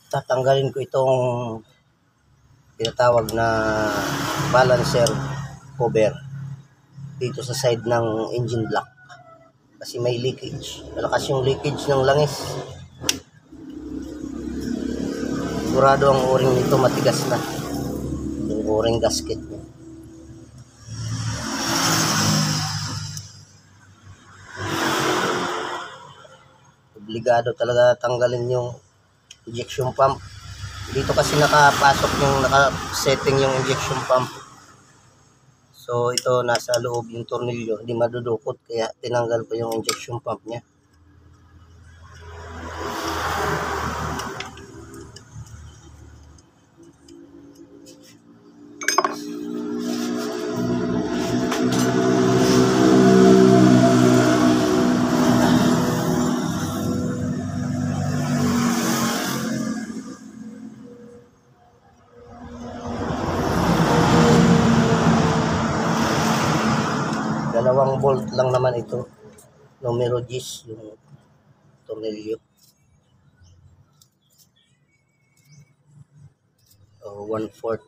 tatanggalin ko itong tinatawag na balancer cover dito sa side ng engine block kasi may leakage. Malakas yung leakage ng langis. Sigurado ang o-ring nito matigas na, yung o-ring gasket niya. Obligado talaga tanggalin yung injection pump. Dito kasi nakapasok yung naka-setting yung injection pump. So ito nasa loob yung tornilyo, hindi madudukot kaya tinanggal ko yung injection pump niya. Dalawang bolt lang naman ito, numero 10 yung tornilyo. O 1/4.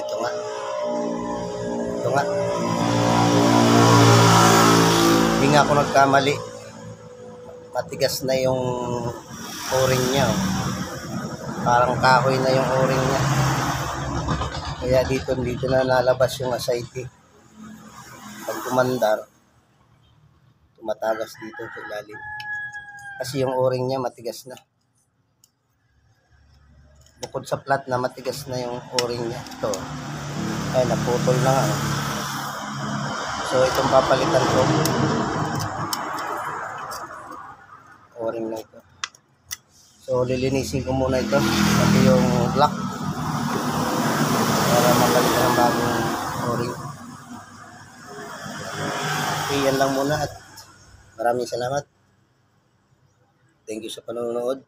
Ito nga. Hindi nga ako nagkamali. Matigas na yung o-ring niya. Parang kahoy na yung o-ring niya. Kaya dito na nalabas yung aside. Pag tumandar, tumatagas dito sa ilalim. Kasi yung o-ring niya matigas na. Bukod sa flat na matigas na yung o-ring niya. Ito. Ay, naputol na nga. So, itong papalitan ko. O-ring na ito. So, lilinisin ko muna ito. Pati yung block. Para mapalitan ng bagong o-ring. Okay, yan lang muna at maraming salamat. Thank you sa panonood.